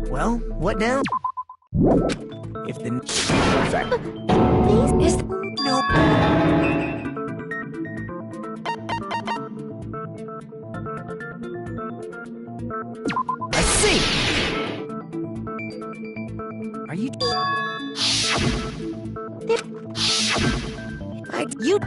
Well, what now? If the Please, is no. I see. Are you? you?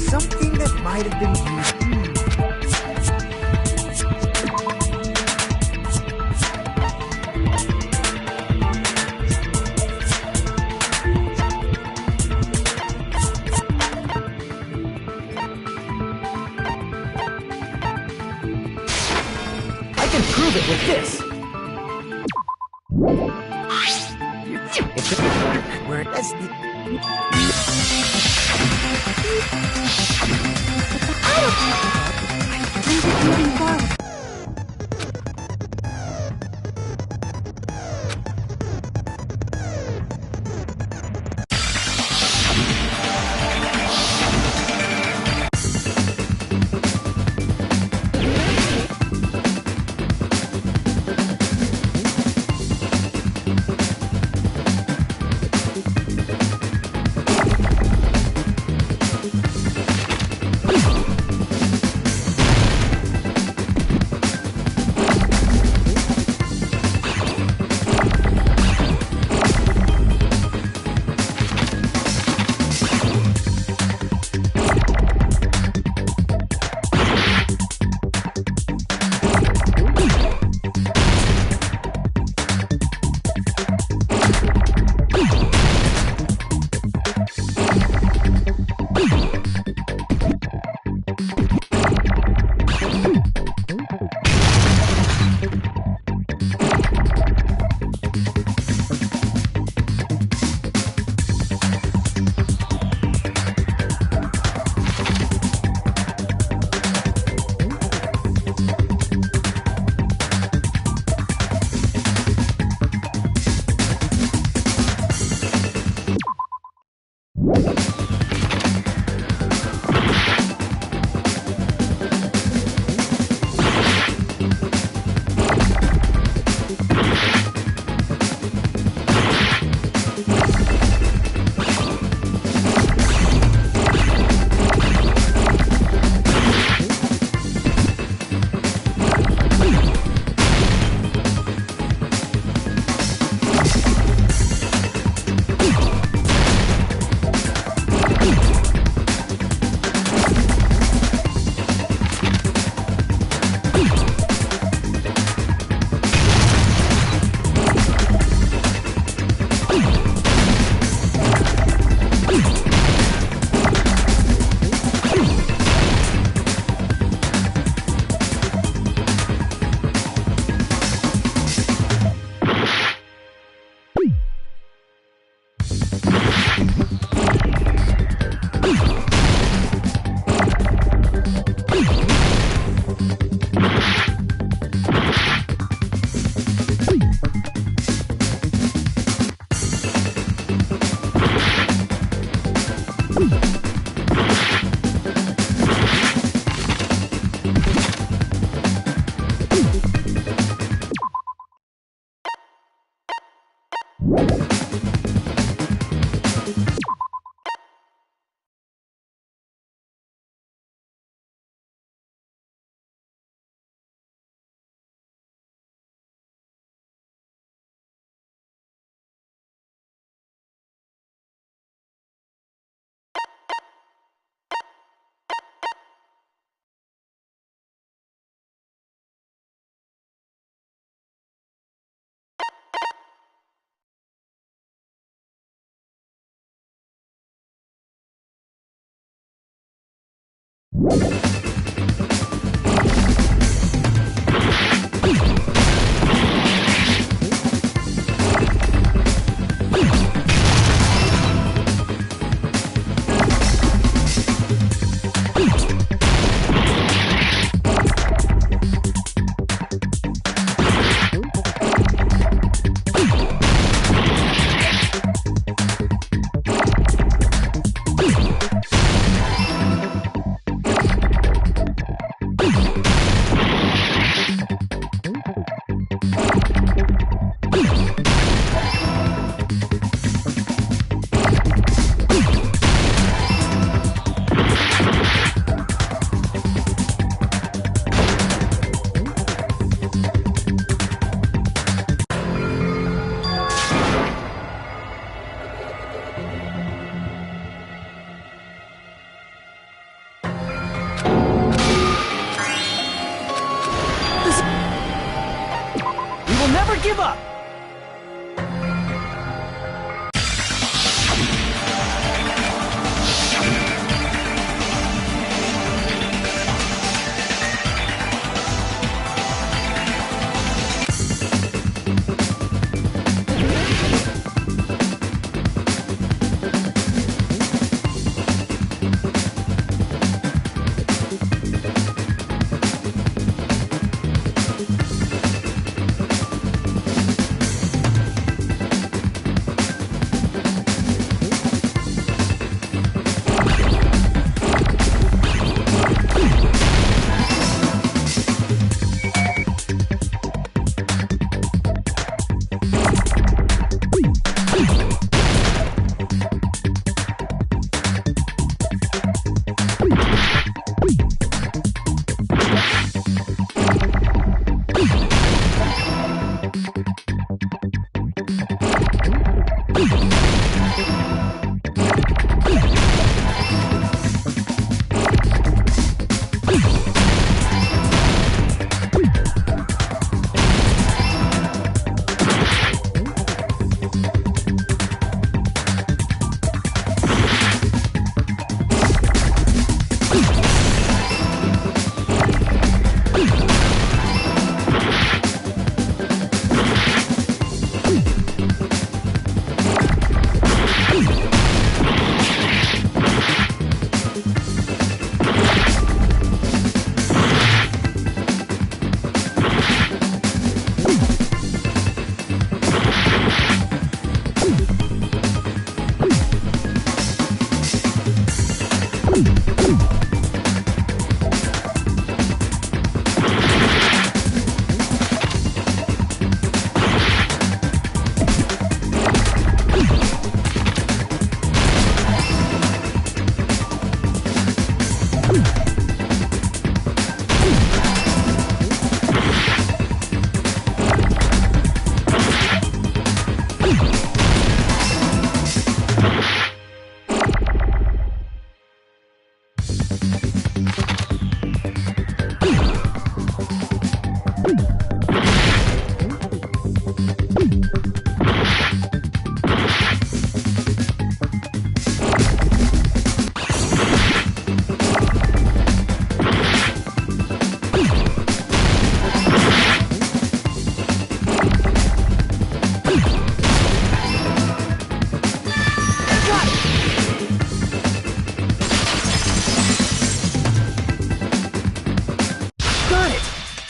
Something that might have been used. I can prove it with this. Where that's the. Moving forward. Give up!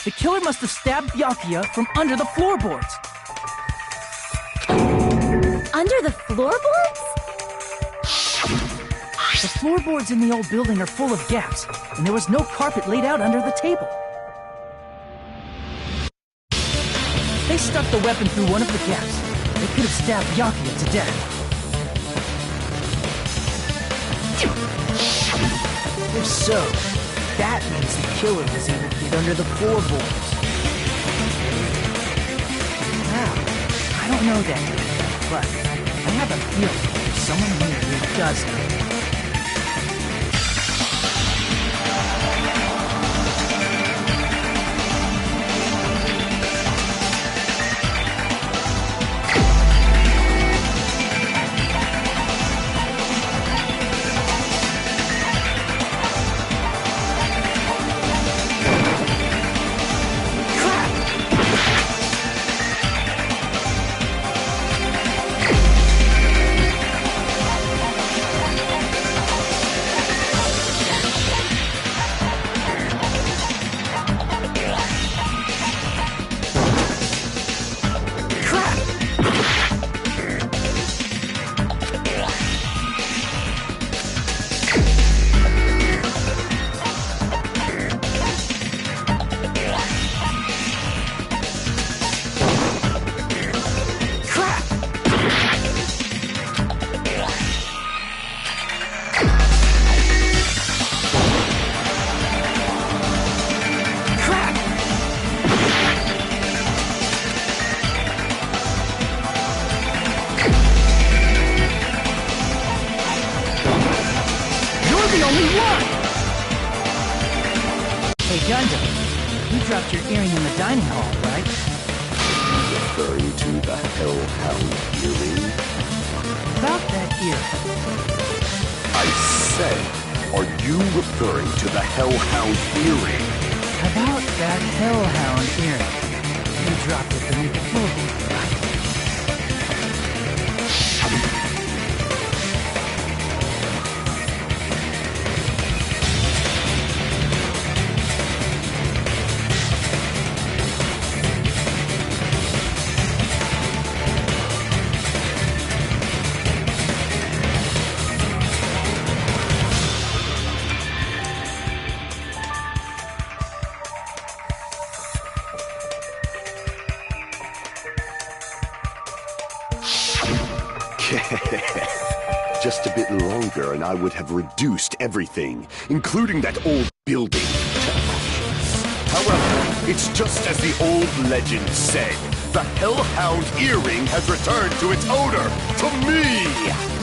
The killer must have stabbed Byakuya from under the floorboards. Under the floorboards? The floorboards in the old building are full of gaps, and there was no carpet laid out under the table. They stuck the weapon through one of the gaps. They could have stabbed Byakuya to death. If so, that means the killer was able to get under the floorboards. Now, I don't know that, but I have a feeling there's someone here who does know. Gundam, you dropped your earring in the dining hall, right? Referring to the Hellhound earring? About that earring. I said, are you referring to the Hellhound earring? About that Hellhound earring. You dropped it beneath the floorboard, right? Just a bit longer and I would have reduced everything, including that old building, to ashes. However, it's just as the old legend said. The Hellhound earring has returned to its owner, to me!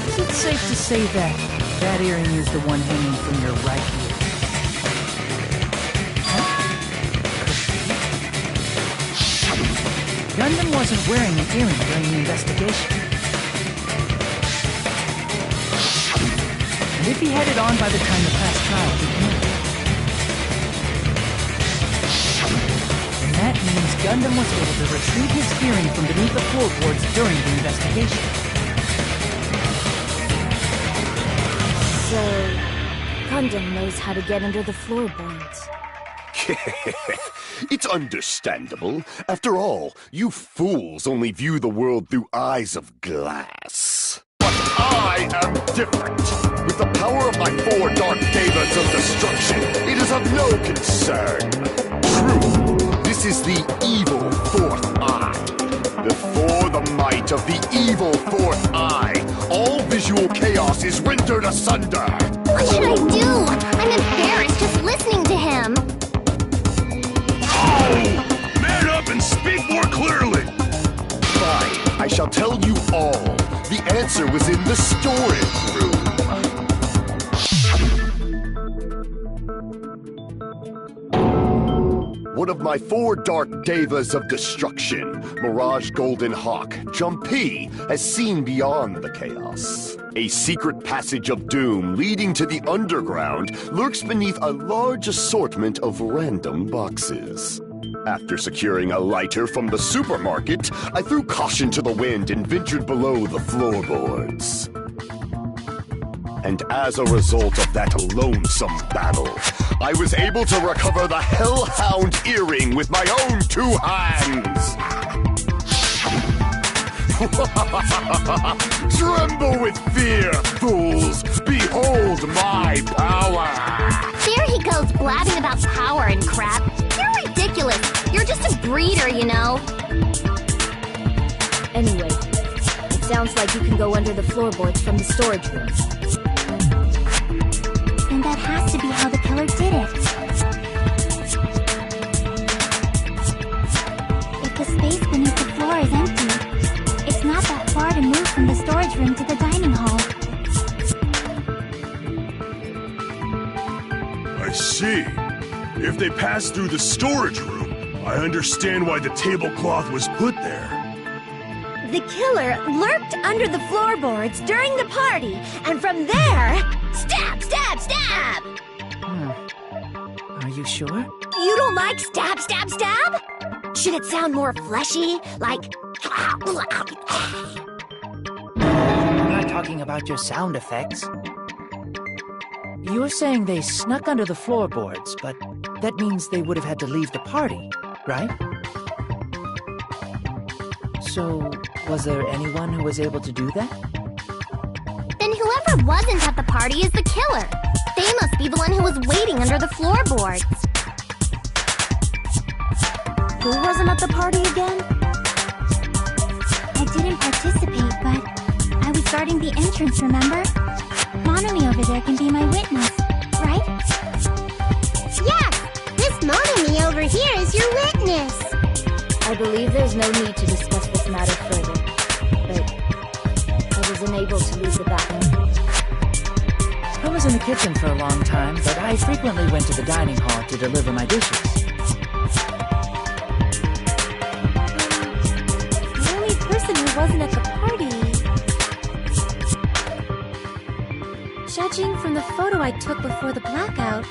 Is it safe to say that that earring is the one hanging from your right ear? Huh? Gundam wasn't wearing an earring during the investigation. And if he had it on by the time the past trial began, then that means Gundam was able to retrieve his earring from beneath the floorboards during the investigation. So, Gundam knows how to get under the floorboards. It's understandable. After all, you fools only view the world through eyes of glass. But I am different. With the power of my 4 dark devas of destruction, it is of no concern. True, this is the evil 4th eye. Before the might of the evil 4th eye, all visual chaos is rendered asunder. What should I do? I'm embarrassed just listening to him. Oh! Man up and speak more clearly! Fine, I shall tell you all. The answer was in the storage room. One of my 4 dark devas of destruction, Mirage Golden Hawk, Jumpy, has seen beyond the chaos. A secret passage of doom leading to the underground lurks beneath a large assortment of random boxes. After securing a lighter from the supermarket, I threw caution to the wind and ventured below the floorboards. And as a result of that lonesome battle, I was able to recover the Hellhound earring with my own 2 hands! Tremble with fear, fools! Behold my power! There he goes blabbing about power and crap. You're ridiculous. You're just a breeder, you know. Anyway, it sounds like you can go under the floorboards from the storage room. And that has to be how the killer did it. If the space beneath the floor is empty, it's not that far to move from the storage room to the dining hall. I see. If they passed through the storage room, I understand why the tablecloth was put there. The killer lurked under the floorboards during the party, and from there, stab, stab, stab! Are you sure? You don't like stab, stab, stab? Should it sound more fleshy, like... I'm not talking about your sound effects. You're saying they snuck under the floorboards, but that means they would have had to leave the party, right? So, was there anyone who was able to do that? Then whoever wasn't at the party is the killer. They must be the one who was waiting under the floorboards. Who wasn't at the party again? I didn't participate, but I was guarding the entrance, remember? Monami over there can be my witness, right? Yes! This Monami over here is your witness! I believe there's no need to discuss this matter further, but I was unable to leave the bathroom. I was in the kitchen for a long time, but I frequently went to the dining hall to deliver my dishes. The only person who wasn't at the party... Judging from the photo I took before the blackout...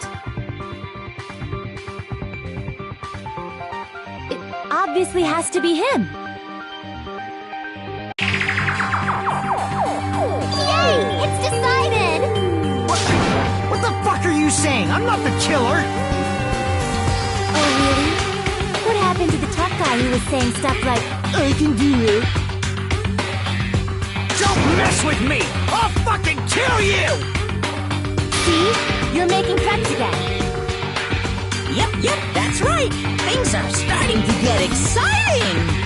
it obviously has to be him. Yay! It's decided! What the fuck are you saying? I'm not the killer! Oh, really? What happened to the tough guy who was saying stuff like, I can do it? Don't mess with me! I'll fucking kill you! See? You're making threats again. Yep, that's right. Things are starting to get exciting.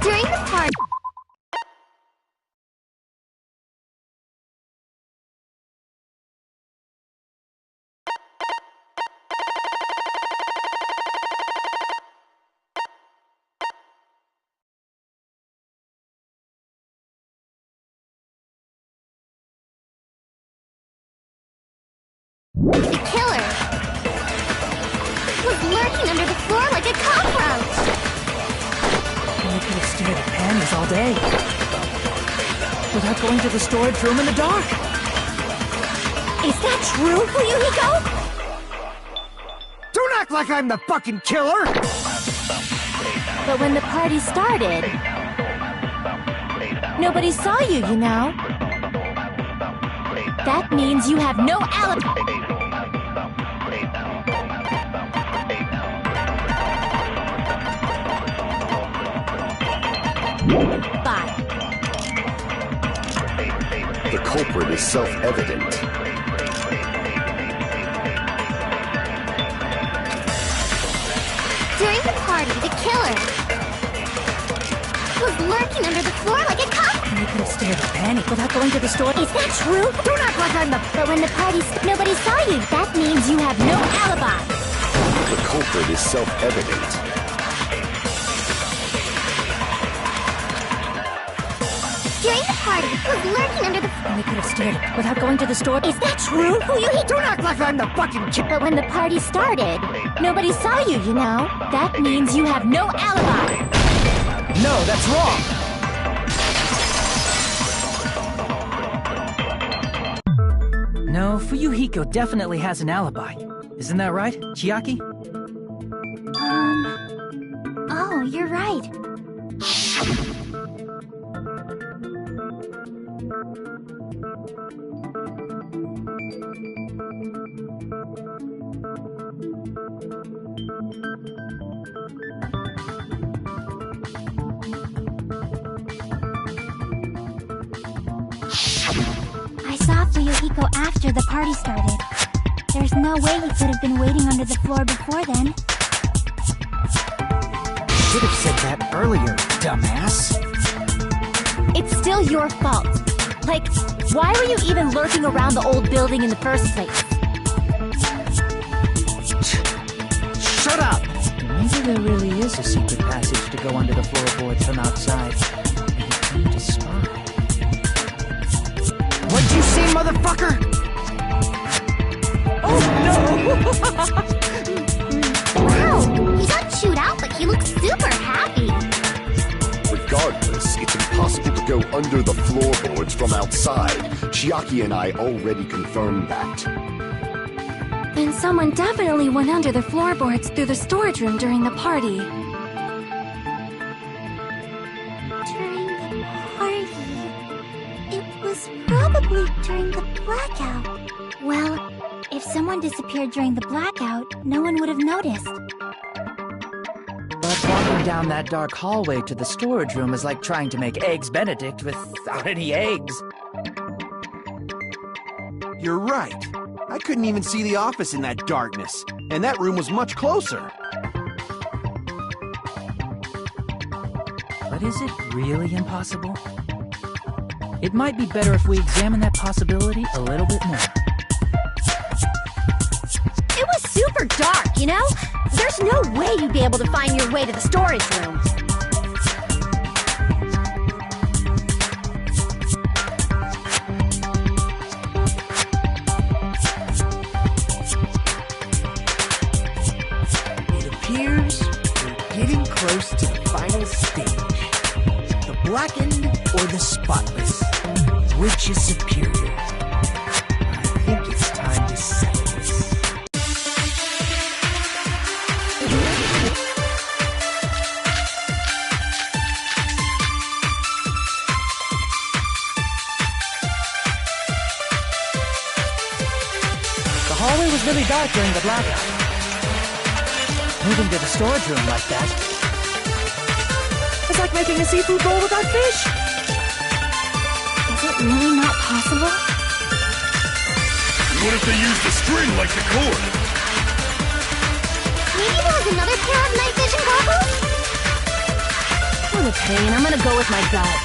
During the party... The killer was lurking under the floor like a cockroach. I could have stared at panties all day. Without going to the storage room in the dark. Is that true, Fuyuhiko? Don't act like I'm the fucking killer! But when the party started, nobody saw you, you know. That means you have no alibi. Bye. The culprit is self-evident. During the party, the killer was lurking under the floor like a cockroach. You could have stared at Panic without going to the store. Is that true? Don't act like I'm the... But when the party... nobody saw you. That means you have no alibi. The culprit is self-evident. During the party, was lurking under the... You could have stared without going to the store. Is that true? Don't act like I'm the fucking killer! But when the party started, nobody saw you, you know. That means you have no alibi. No, that's wrong! No, Fuyuhiko definitely has an alibi. Isn't that right, Chiaki? Oh, you're right. I saw Fuyuhiko after the party started. There's no way he could have been waiting under the floor before then. Should have said that earlier, dumbass. It's still your fault. Like, why were you even lurking around the old building in the first place? Shut up! Maybe there really is a secret passage to go under the floorboards from outside. And he came to spy. What'd you say, motherfucker? Oh, no! Wow, he got chewed out, but he looks super happy. Regardless, it's impossible to go under the floorboards from outside. Chiaki and I already confirmed that. Then someone definitely went under the floorboards through the storage room during the party. During the party? It was probably during the blackout. Well, if someone disappeared during the blackout, no one would have noticed. But walking down that dark hallway to the storage room is like trying to make Eggs Benedict without any eggs. You're right. I couldn't even see the office in that darkness, and that room was much closer. But is it really impossible? It might be better if we examine that possibility a little bit more. It was super dark, you know? There's no way you'd be able to find your way to the storage room. It appears we're getting close to the final stage. The blackened or the spotless? Which is superior? I think it's time to settle this. The hallway was really dark during the blackout. Moving to the storage room like that. It's like making a seafood bowl without fish. Is it really not possible? What if they used a string like the cord? Maybe there was another pair of night vision goggles? What a pain. I'm gonna go with my gut.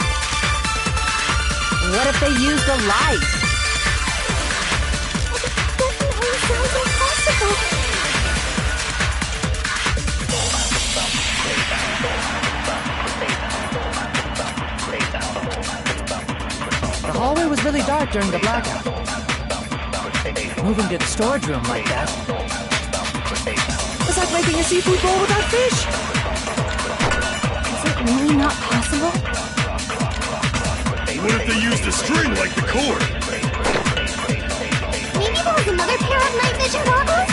What if they used a light? Definitely sounds impossible. The hallway was really dark during the blackout. Moving to the storage room like that. It's like making a seafood bowl without fish. Is it really not possible? What if they used a string like the cord? Maybe there was another pair of night vision goggles?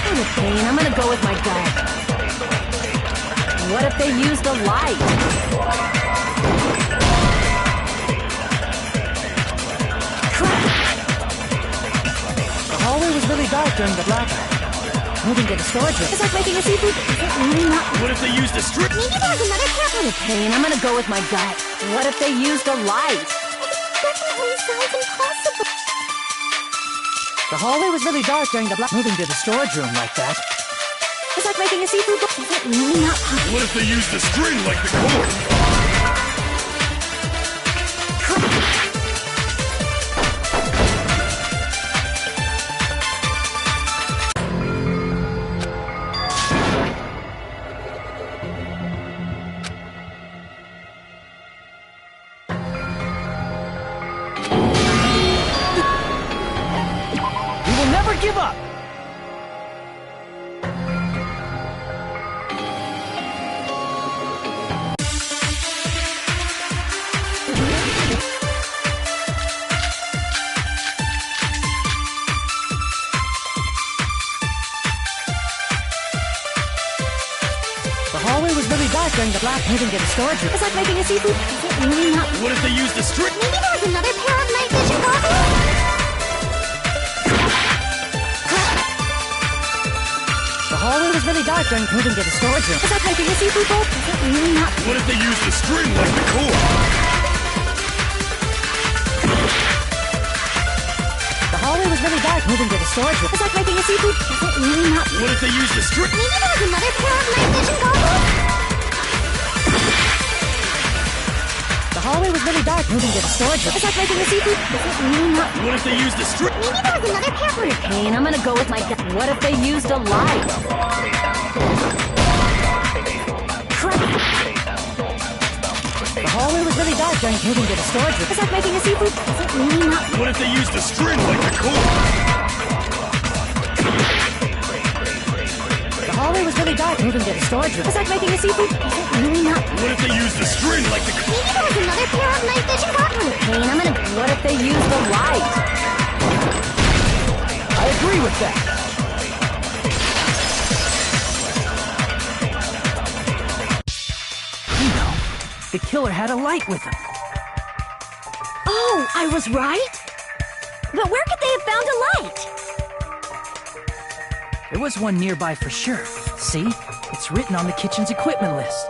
What a pain. I'm gonna go with my gut. What if they used a light? The hallway was really dark during the blackout. Moving to the storage room. It's like making a seafood. Is it really not? What if they used a string? Maybe there was another pair of What a pain. I'm gonna go with my gut. What if they used a light? Definitely sounds impossible. The hallway was really dark during the moving to the storage room like that. It's like making a seafood bowl. Is it really not possible? What if they used a string like the cord? We will never give up! The hallway was really dark during the black moving to the storage room. It's like making a seafood. Is it really not? What if they used a string? Maybe there was another pair of night vision goggles? The hallway was really dark during moving to the storage room. It's like making a seafood bowl. Is it really not? What if they used a string like the cord? The hallway was really dark moving to the storage room. It's like making a seafood. Is it really not? What if they used a string? Maybe there was another pair of night vision goggles? The hallway was really dark moving to the storage room. It's like making a seafood. Is it really not? What if they used a string? Maybe there was another pair What a pain. I'm gonna go with my gut. What if they used a light? The hallway was really dark during moving to the storage room. It's like making a seafood. Is it really not? What if they used a string like the cord? The hallway hallway was really dark. Moving to the storage room. It's like making a seafood. Is it really not? What if they use the string like the... Maybe there was another pair of night vision goggles. Pain, I'm gonna... What if they use the light? I agree with that. You know, the killer had a light with him. Oh, I was right? But where could they have found a light? There was one nearby for sure. See? It's written on the kitchen's equipment list.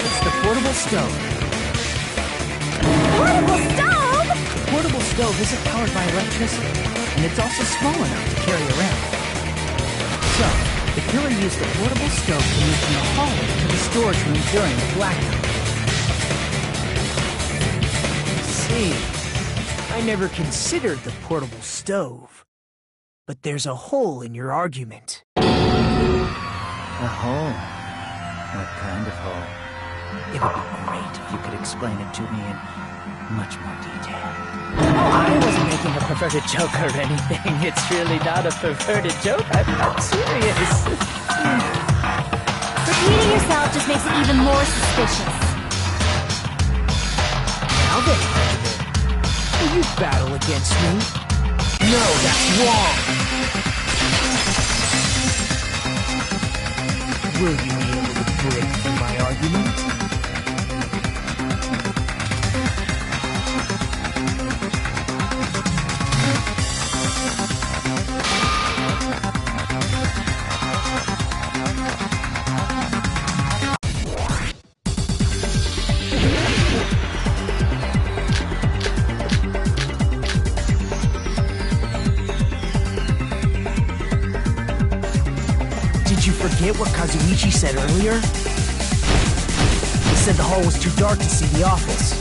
It's the portable stove. Portable stove? The portable stove isn't powered by electricity, and it's also small enough to carry around. So, the killer used the portable stove to move from the hallway to the storage room during the blackout. See, I never considered the portable stove. But there's a hole in your argument. A hole? What kind of hole? It would be great if you could explain it to me in much more detail. Oh, I wasn't making a perverted joke or anything. It's really not a perverted joke. I'm serious. Repeating yourself just makes it even more suspicious. Now then, will you battle against me? No, that's wrong! Will you be able to break through my argument? Did you forget what Kazuichi said earlier? He said the hall was too dark to see the office.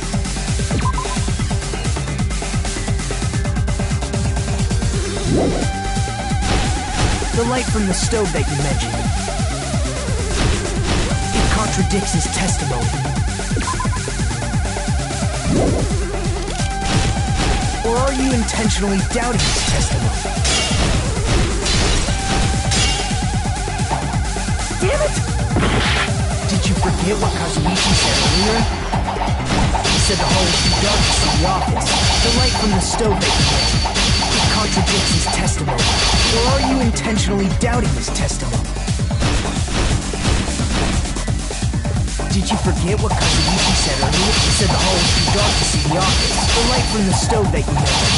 The light from the stove that you mentioned. It contradicts his testimony. Or are you intentionally doubting his testimony? Damn it! Did you forget what Kazuichi said earlier? He said the hall was too dark to see the office. The light from the stove that you mentioned. It contradicts his testimony. Or are you intentionally doubting his testimony? Did you forget what Kazuichi said earlier? He said the hall was too dark to see the office. The light from the stove that you mentioned.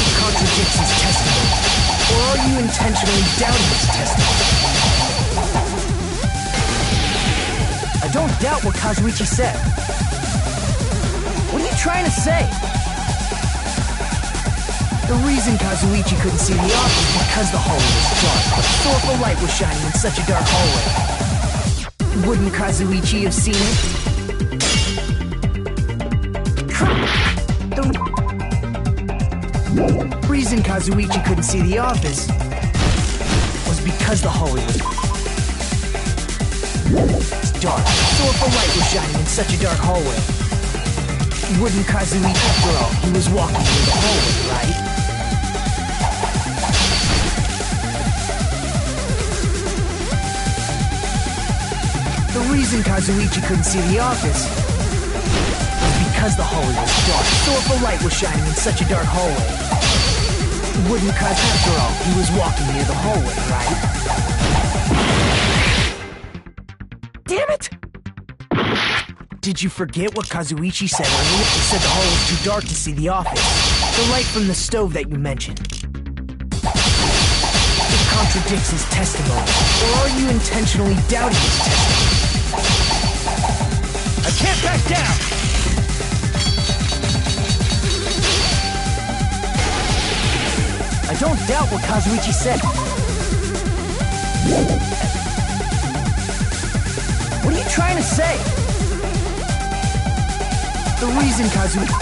It contradicts his testimony. Or are you intentionally doubting his testimony? I don't doubt what Kazuichi said. What are you trying to say? The reason Kazuichi couldn't see the office was because the hallway was dark. A sorrowful light was shining in such a dark hallway. Wouldn't Kazuichi have seen it? The reason Kazuichi couldn't see the office was because the hallway was dark. A sorrowful light was shining in such a dark hallway. Wouldn't Kazuichi, after all, he was walking through the hallway, right? The reason Kazuichi couldn't see the office was because the hallway was dark. A sorrowful light was shining in such a dark hallway. Wouldn't Kazuichi, after all, he was walking near the hallway, right? Damn it! Did you forget what Kazuichi said earlier? He said the hall was too dark to see the office. The light from the stove that you mentioned. It contradicts his testimony. Or are you intentionally doubting his testimony? I can't back down! I don't doubt what Kazuichi said. What are you trying to say? The reason Kazuichi...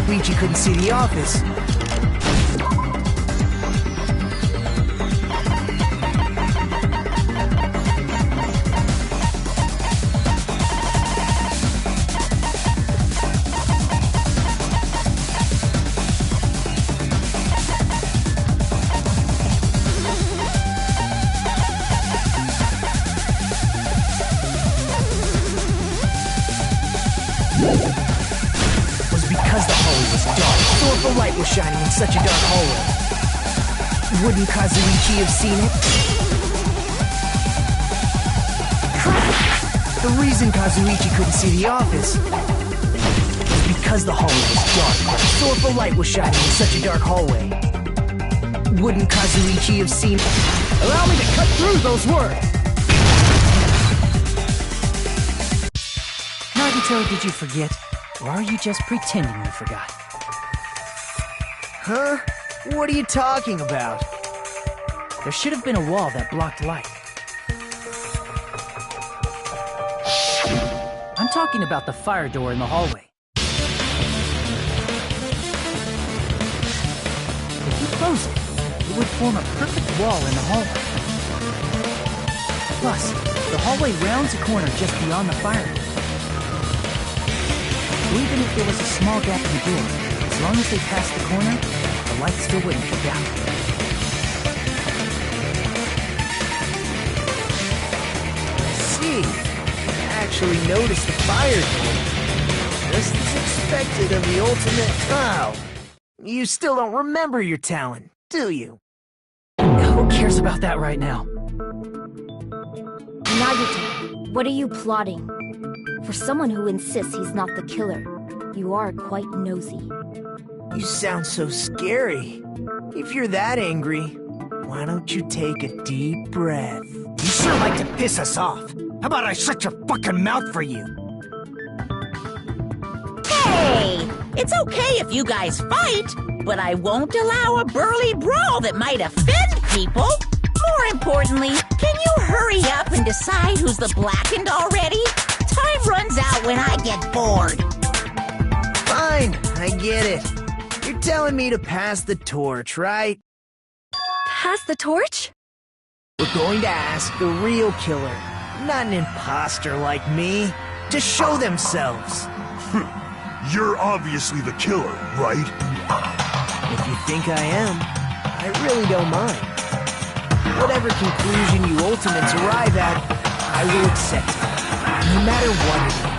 Luigi couldn't see the office. The light was shining in such a dark hallway. Wouldn't Kazuichi have seen it? The reason Kazuichi couldn't see the office was because the hallway was dark. So if the light was shining in such a dark hallway, wouldn't Kazuichi have seen it? Allow me to cut through those words! Nagito, did you forget? Or are you just pretending you forgot? Huh? What are you talking about? There should have been a wall that blocked light. I'm talking about the fire door in the hallway. If you close it, it would form a perfect wall in the hallway. Plus, the hallway rounds a corner just beyond the fire door. So even if there was a small gap in the door, as long as they passed the corner, the light still wouldn't go down. See, I actually noticed the fire door. Just as expected of the ultimate. Oh, you still don't remember your talent, do you? Who cares about that right now? Nagito, what are you plotting? For someone who insists he's not the killer, you are quite nosy. You sound so scary. If you're that angry, why don't you take a deep breath? You sure like to piss us off. How about I shut your fucking mouth for you? Hey! It's okay if you guys fight, but I won't allow a burly brawl that might offend people. More importantly, can you hurry up and decide who's the blackened already? Time runs out when I get bored. Fine, I get it. You're telling me to pass the torch, right? Pass the torch? We're going to ask the real killer, not an imposter like me, to show themselves. You're obviously the killer, right? If you think I am, I really don't mind. Whatever conclusion you ultimates arrive at, I will accept it, no matter what it is.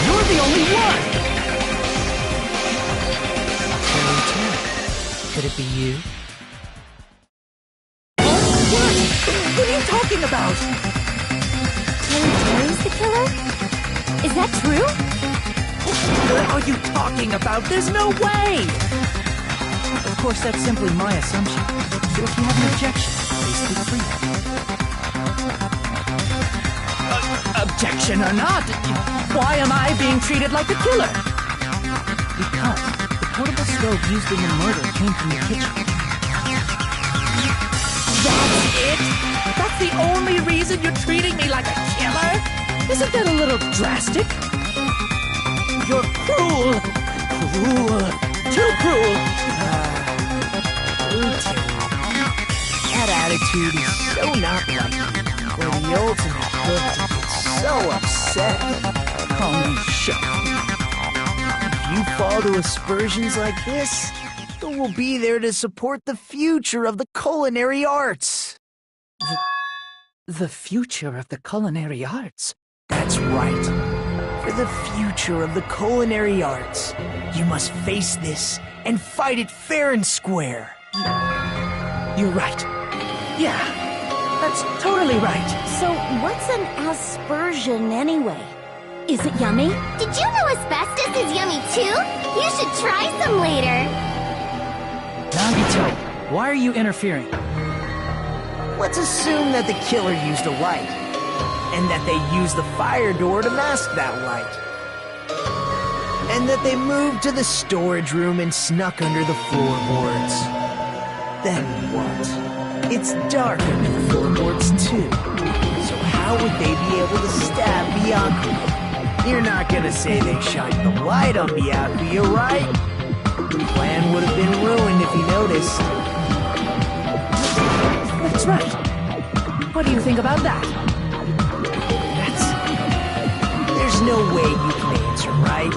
You're the only one! Could it be you? What are you talking about? Terry's the killer? Is that true? What are you talking about? There's no way! Of course, that's simply my assumption. So if you have an objection, please speak freely. Objection or not, why am I being treated like the killer? Because the portable stove used in the murder came from the kitchen. That's it? That's the only reason you're treating me like a killer? Isn't that a little drastic? You're cruel. Cruel. Too cruel. That attitude is so not like you. Where the ultimate cook gets so upset. Call me Chef. If you fall to aspersions like this, who will be there to support the future of the culinary arts? The future of the culinary arts? That's right. For the future of the culinary arts, you must face this and fight it fair and square. You're right. Yeah, that's totally right. So, what's an aspersion anyway? Is it yummy? Did you know asbestos is yummy too? You should try some later. Nagito, why are you interfering? Let's assume that the killer used a light, and that they used the fire door to mask that light. And that they moved to the storage room and snuck under the floorboards. Then what? It's dark under the floorboards too. So how would they be able to stab Byakuya? You're not gonna say they shined the light on Byakuya, right? The plan would have been ruined if he noticed. That's right. What do you think about that? There's no way you can answer, right?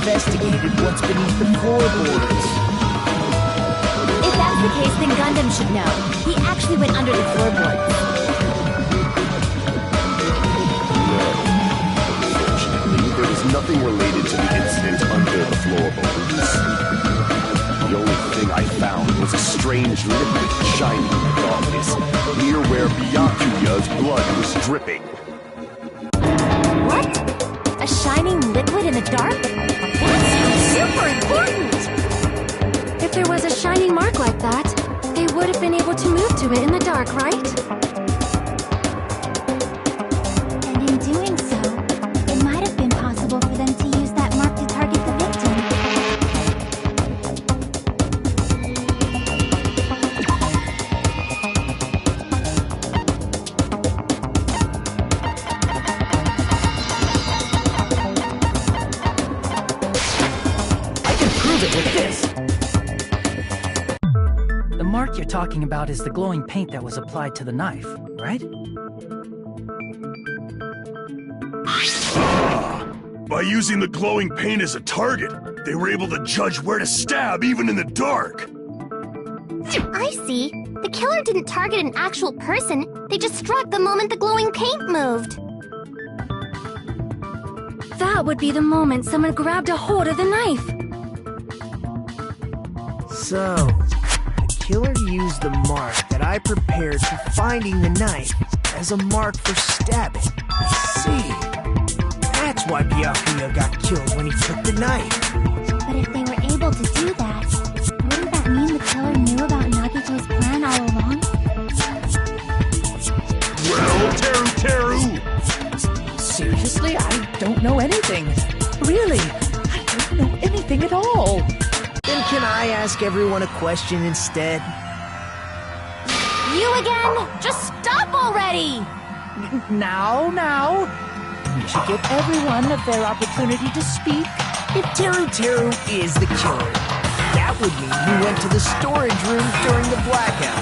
Investigated what's beneath the floorboards. If that's the case, then Gundam should know. He actually went under the floorboards. Unfortunately, there was nothing related to the incident under the floorboards. The only thing I found was a strange liquid shining in the darkness, near where Byakuya's blood was dripping. What? A shining liquid in the dark? That's super important! If there was a shining mark like that, they would have been able to move to it in the dark, right? And in doing so, it might have been possible for them to use that mark to target the victim. With this. The mark you're talking about is the glowing paint that was applied to the knife, right? By using the glowing paint as a target, they were able to judge where to stab even in the dark. I see. The killer didn't target an actual person. They just struck the moment the glowing paint moved. That would be the moment someone grabbed a hold of the knife. So, the killer used the mark that I prepared for finding the knife as a mark for stabbing. I see. That's why Byakuya got killed when he took the knife. But if they were able to do that, wouldn't that mean the killer knew about Nagito's plan all along? Well, Teru! Seriously, I don't know anything. Really, I don't know anything at all. Then can I ask everyone a question instead? You again? Just stop already! Now. We should give everyone a fair opportunity to speak. If Teru is the killer, that would mean he went to the storage room during the blackout.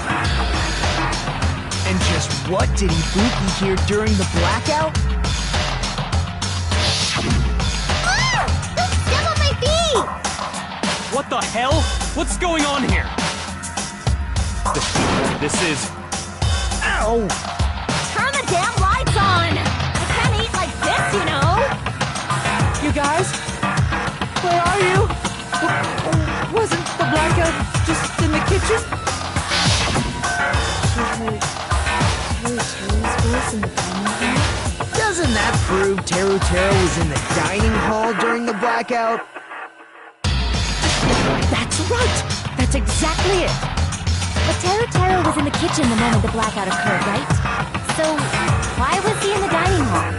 And just what did Ibuki hear during the blackout? Ah! Don't step on my feet! What the hell? What's going on here? This is... Ow! Turn the damn lights on! I can't eat like this, you know! You guys? Where are you? Wasn't the blackout just in the kitchen? Doesn't that prove Teru was in the dining hall during the blackout? That's right! That's exactly it! But Teru was in the kitchen the moment the blackout occurred, right? So, why was he in the dining hall?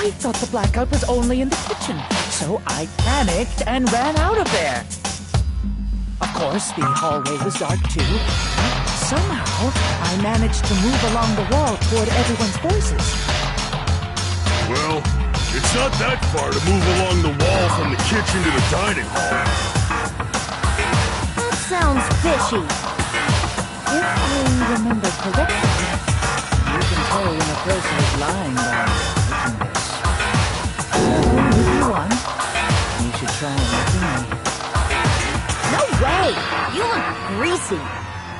I thought the blackout was only in the kitchen, so I panicked and ran out of there. Of course, the hallway was dark too. Somehow, I managed to move along the wall toward everyone's voices. Well, it's not that far to move along the wall from the kitchen to the dining hall. That sounds fishy. If I remember correctly, you can tell when a person is lying by looking this. If you want, you should try looking me. No way! You look greasy!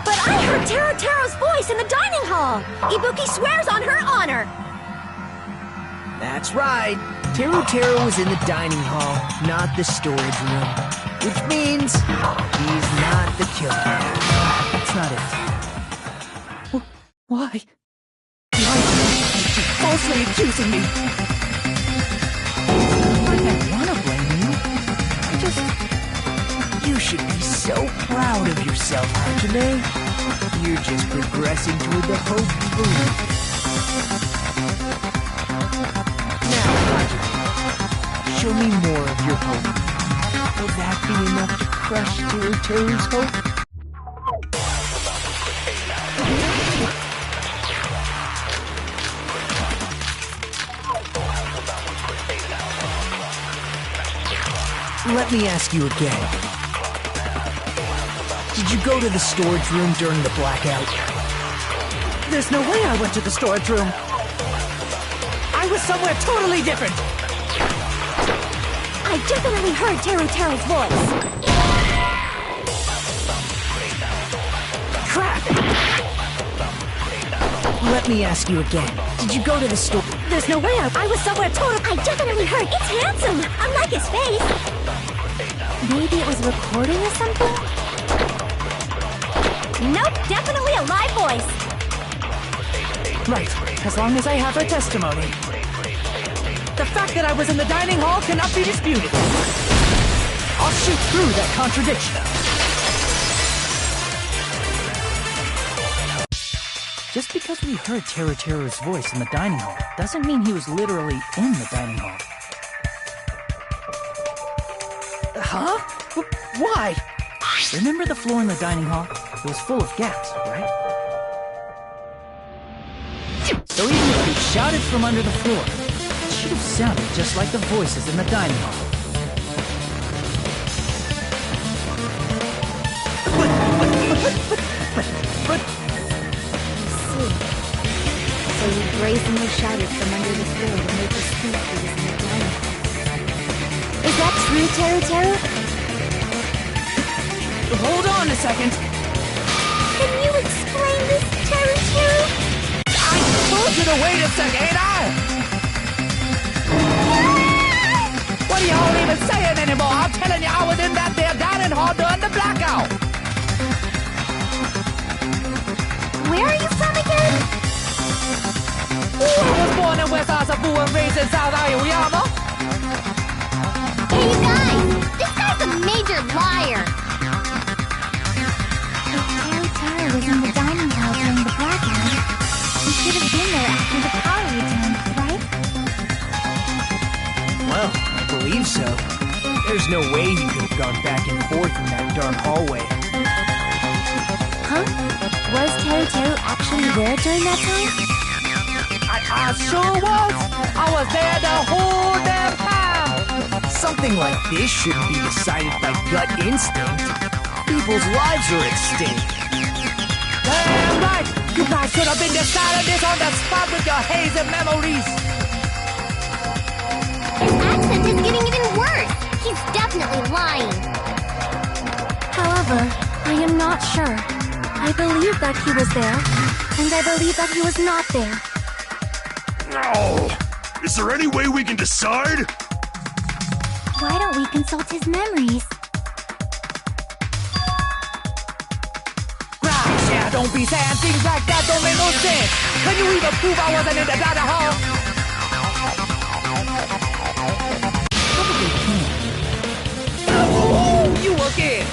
But I heard Teru's voice in the dining hall! Ibuki swears on her honor! That's right. Teru was in the dining hall, not the storage room. Which means he's not the killer. That's not it. Why? Why are you falsely accusing me? I don't want to blame you. I just... You should be so proud of yourself, Hajime. You're just progressing toward the hope you believe. Now, Hajime, show me more of your hope. Will that be enough to crush Teru's hope? Let me ask you again. Did you go to the storage room during the blackout? There's no way I went to the storage room. I was somewhere totally different. I definitely heard Teru's voice. Crap! Let me ask you again. Did you go to the store? There's no way I was somewhere totally... I definitely heard. It's handsome. Unlike his face. Maybe it was recording or something? Nope, definitely a live voice. Right, as long as I have her testimony. The fact that I was in the dining hall cannot be disputed. I'll shoot through that contradiction. Just because we heard Teru's voice in the dining hall doesn't mean he was literally in the dining hall. Huh? Why? Remember the floor in the dining hall? It was full of gaps, right? So even if we shouted from under the floor, it should have sounded just like the voices in the dining hall. But... So he brazenly shouted from under the floor to make us think he was in the dining hall. Is that true, Teru? Hold on a second. Can you explain this, Teru? I told you to wait a second, ain't I? What are y'all even saying anymore? I'm telling you, I was in that there dining hall during the blackout. Where are you from again? I was born in West Asabu and raised in South Aoyama. Hey, you guys! This guy's a major liar! If Teru was in the dining hall during the blackout, he should have been there after the power returned, right? Well, I believe so. There's no way he could have gone back and forth in that dark hallway. Huh? Was Teru actually there during that time? I sure was. I was there the whole damn time. Something like this shouldn't be decided by gut instinct. People's lives are at stake. Damn right. You guys should have been deciding this on the spot with your hazy memories. His accent is getting even worse! He's definitely lying. However, I am not sure. I believe that he was there, and I believe that he was not there. No! Is there any way we can decide? Why don't we consult his memories? Gosh, yeah, don't be saying things like that, don't make no sense. Can you even prove I wasn't in the data hall? Probably can't. Oh, you again!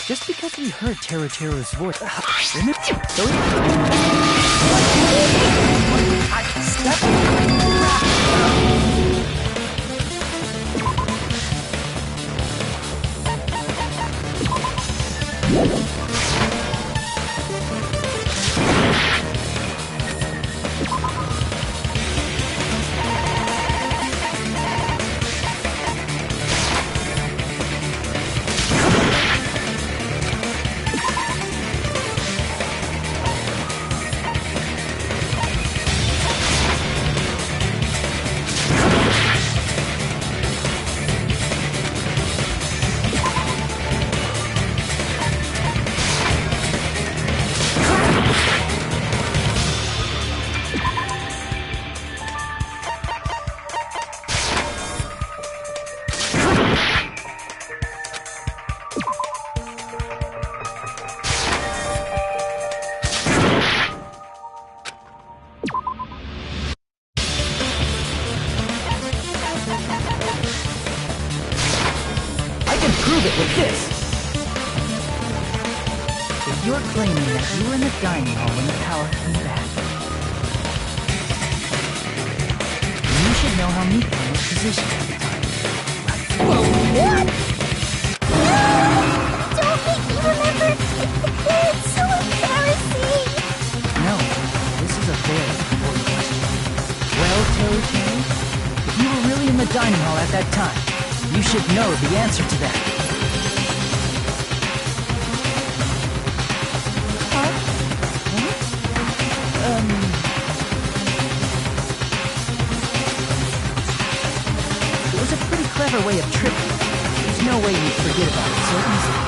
Just because we heard Teru's voice, prove it with this. If you're claiming that you were in the dining hall when the power came back, you should know how Miko was positioned at the time. What? No! Don't make me remember! It's so embarrassing! No, this is a very important question. Well, Teru, dining hall at that time. You should know the answer to that. It was a pretty clever way of tricking. There's no way you'd forget about it so easily.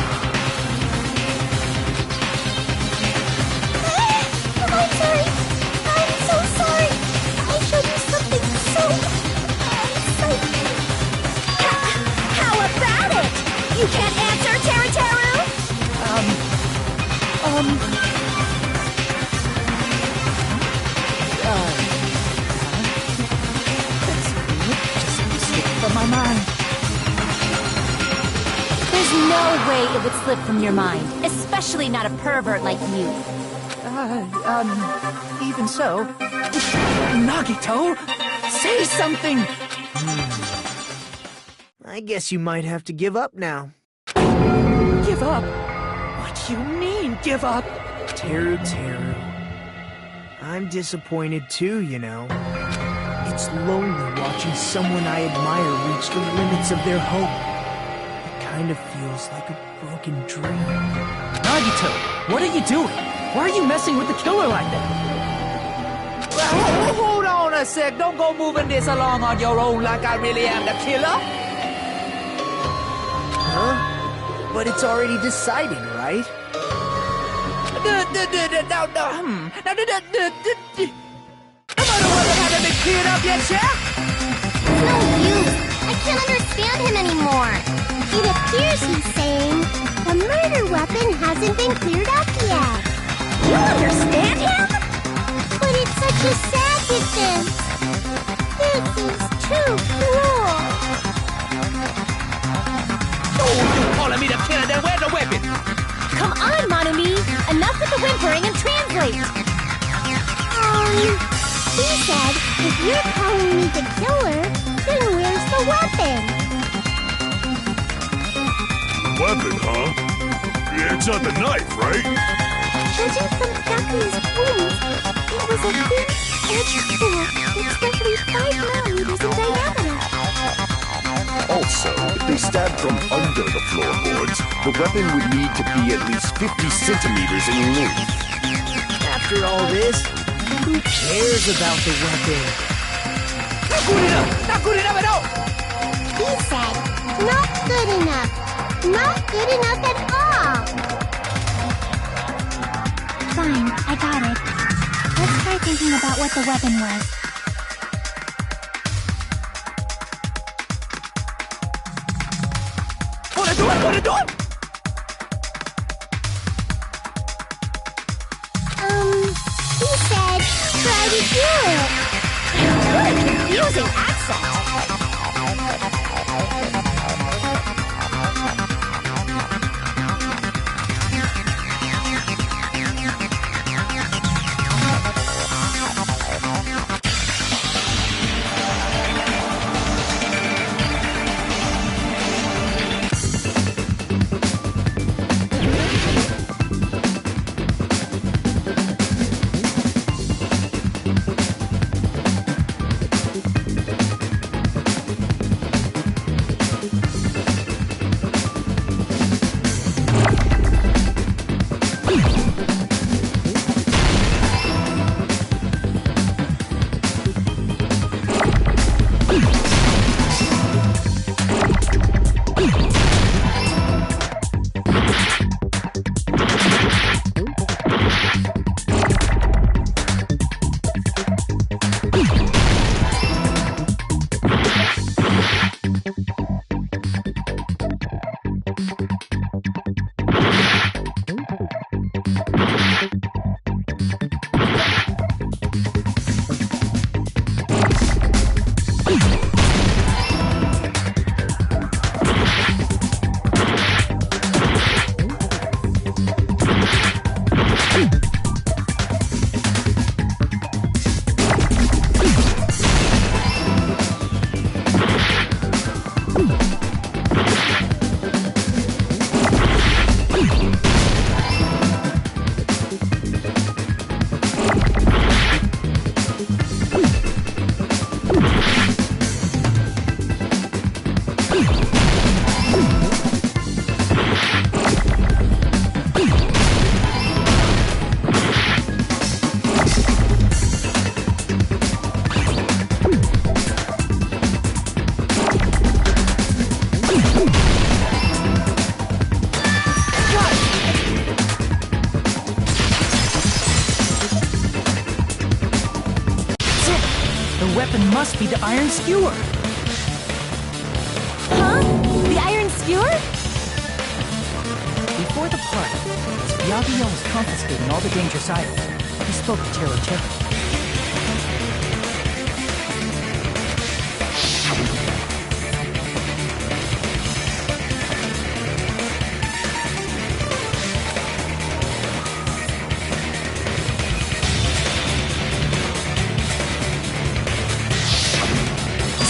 I'm sorry. I'm so sorry. I showed you something so exciting. How about it? You can't answer, Teru-Teru? Just slipped from my mind. There's no way it would slip from your mind, especially not a pervert like you. Even so. Nagito, say something! I guess you might have to give up now. Give up? What do you mean, give up? Teru. I'm disappointed too, you know. It's lonely watching someone I admire reach the limits of their hope. It kind of feels like a broken dream. Nagito, what are you doing? Why are you messing with the killer like that? Well, hold on a sec. Don't go moving this along on your own like I really am the killer. Huh? But it's already decided, right? Now, hasn't been cleared up yet, Chef? No use. I can't understand him anymore. It appears he's saying the murder weapon hasn't been cleared up yet. You understand him? But it's such a sad defense. This is too cruel. Oh, you calling me the killer, then where's the weapon? Come on, Monami! Enough with the whimpering and translate! He said, if you're calling me the killer, then where's the weapon? Weapon, huh? It's not the knife, right? Judging from Kaku's wounds, it was a thin, edged tool that's roughly 5 millimeters in diameter. Also, if they stabbed from under the floorboards, the weapon would need to be at least 50 centimeters in length. After all this, who cares about the weapon? Not good enough! Not good enough at all! He said, not good enough. Not good enough at all. Fine, I got it. Let's try thinking about what the weapon was. What are you doing? He said, try to do it. What a confusing accent. weapon must be the iron skewer. Huh? The iron skewer? Before the party, as Byakuya was confiscating all the dangerous items, he spoke to Teru Teru.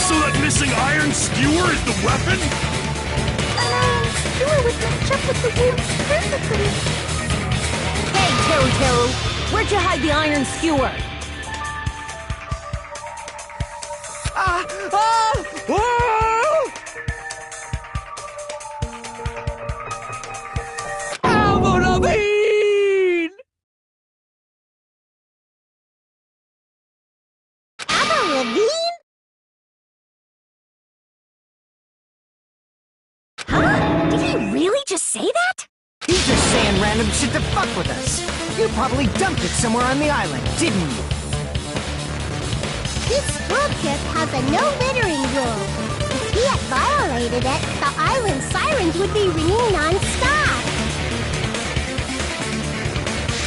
So that missing iron skewer is the weapon? An iron skewer would match up with the wounds perfectly. Hey, Teru Teru! Where'd you hide the iron skewer? Huh? Did he really just say that? He's just saying random shit to fuck with us. You probably dumped it somewhere on the island, didn't you? This school trip has a no littering rule. If he had violated it, the island sirens would be ringing non-stop.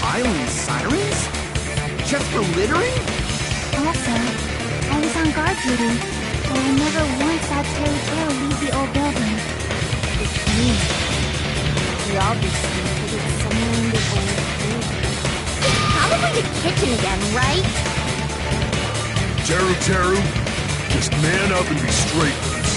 Island sirens? Just for littering? Also, I was on guard duty, but I never once saw Teru Teru leave the old building. Which means he obviously hid it somewhere in the old building. It's probably the kitchen again, right? Teru Teru, just man up and be straight with us.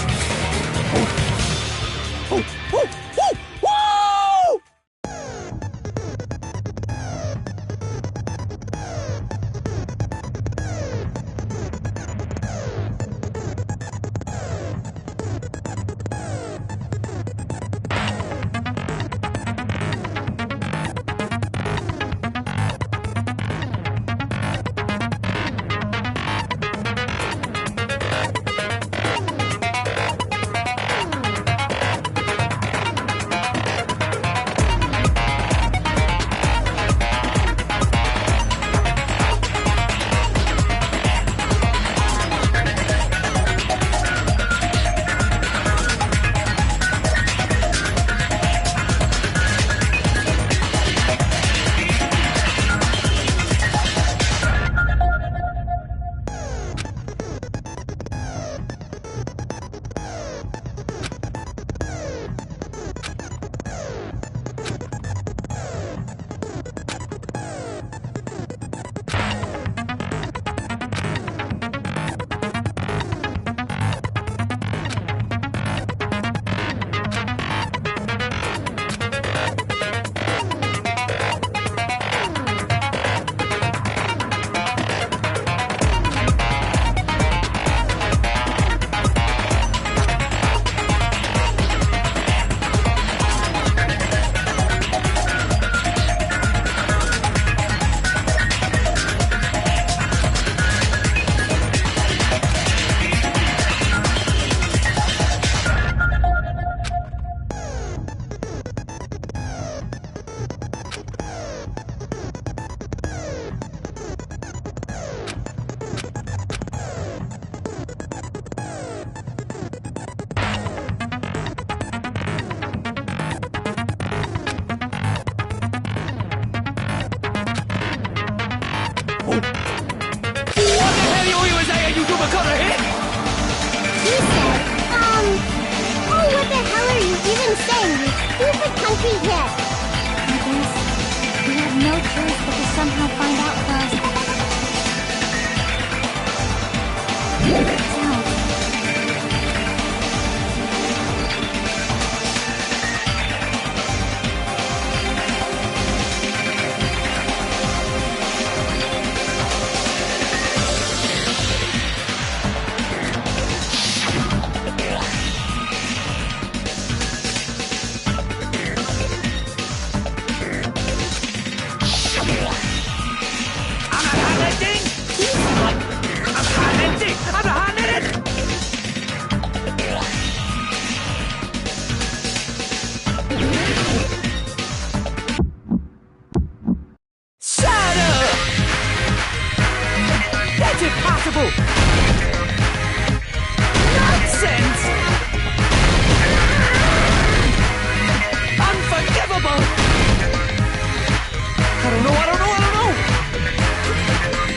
don't know.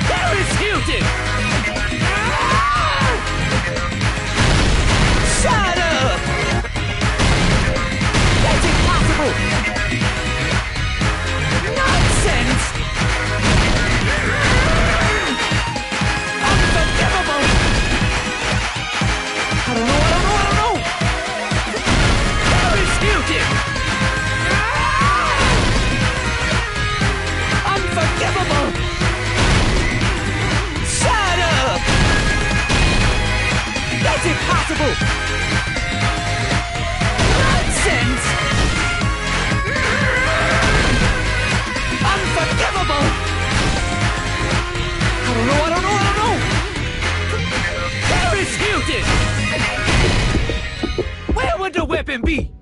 Paris Hilton! Shut up! That's impossible! Nonsense! Unforgivable! I don't know. Paris Hilton! Unforgivable! Shut up! That's impossible! Nonsense! Unforgivable! I don't know. Paris Hilton! Where would the weapon be?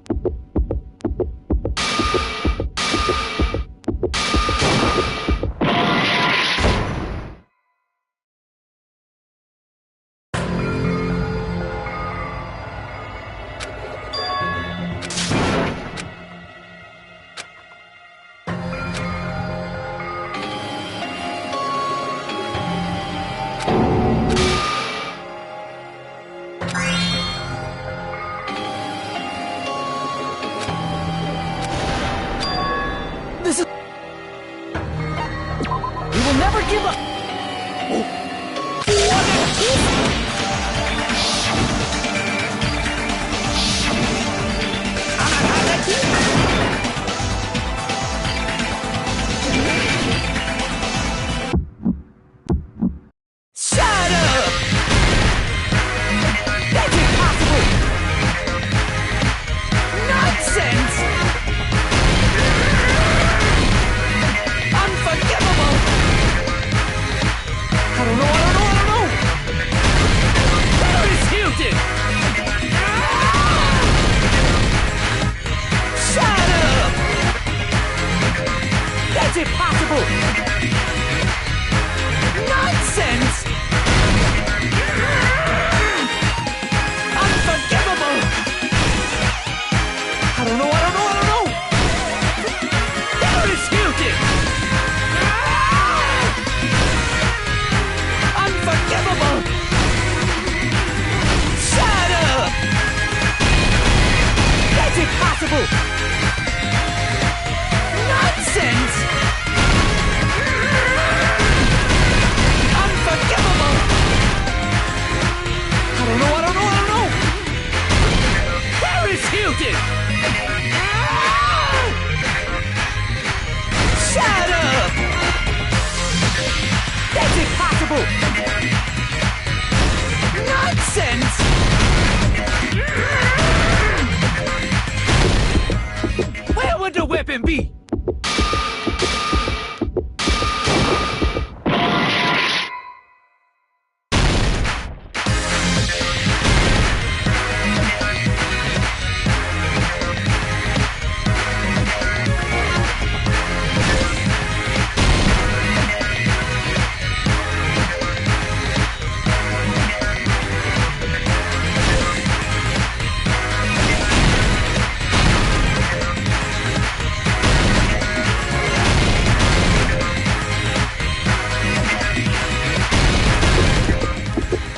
We will never give up! Shut up! That's impossible! Nonsense! Unforgivable! I don't know. Paris Hilton! Shut up! That's impossible! Nonsense! Unforgivable! I don't know. Paris Hilton! Unforgivable! Shut up! That's impossible! Nonsense! Unforgivable! I don't know. Paris Hilton! Shut up! That's impossible! Nonsense! Where would the weapon be?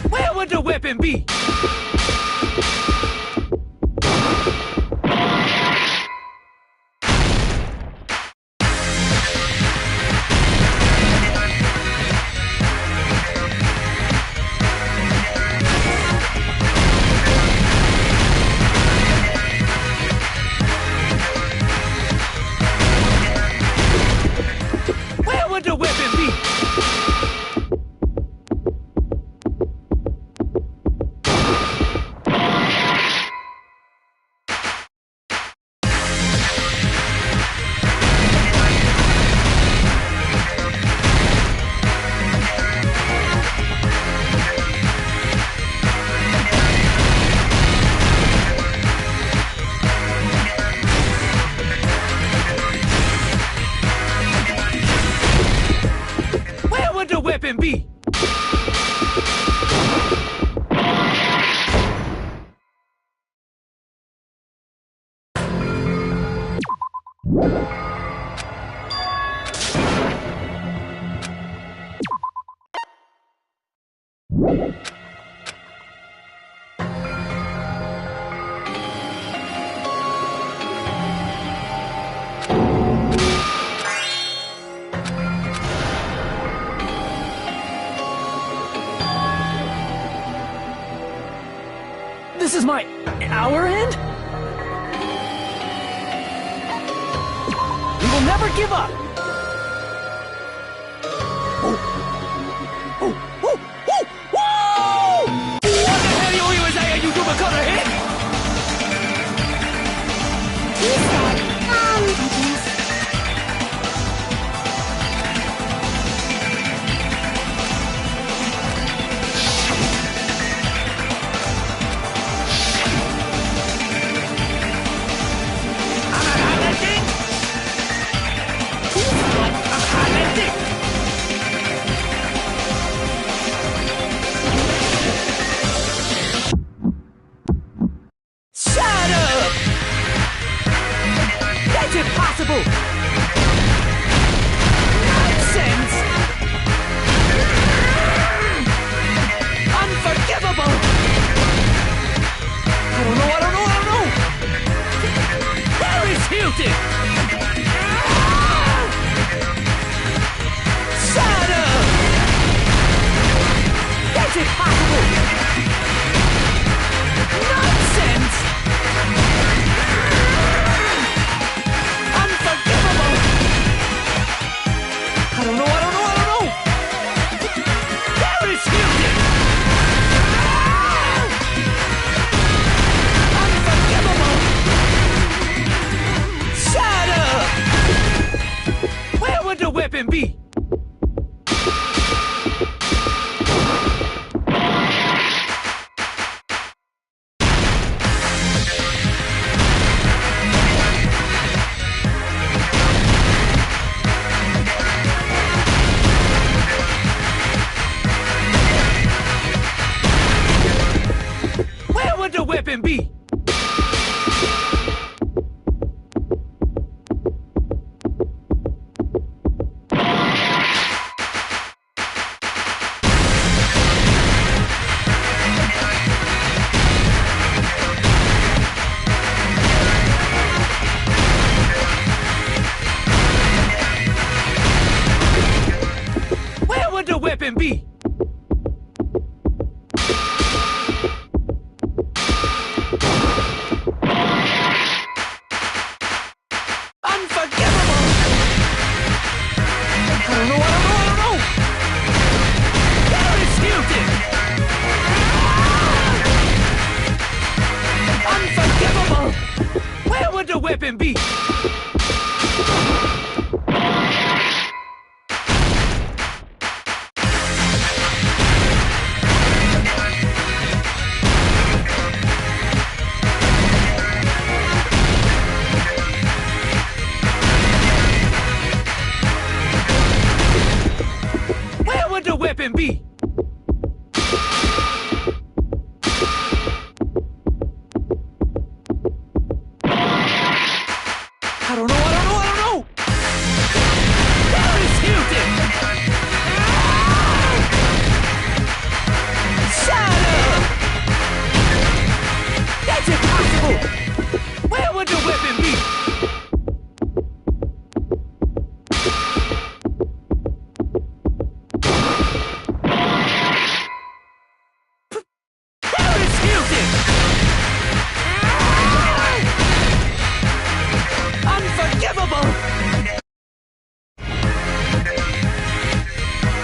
Where would the weapon be? Where would the weapon be? Where would the weapon be? This is our end? We will never give up! He said, I guess. Shut up! That's impossible! Nonsense! Unforgivable! I don't know! Paris Hilton! Shut up! That's impossible! Nonsense! Unforgivable! I don't know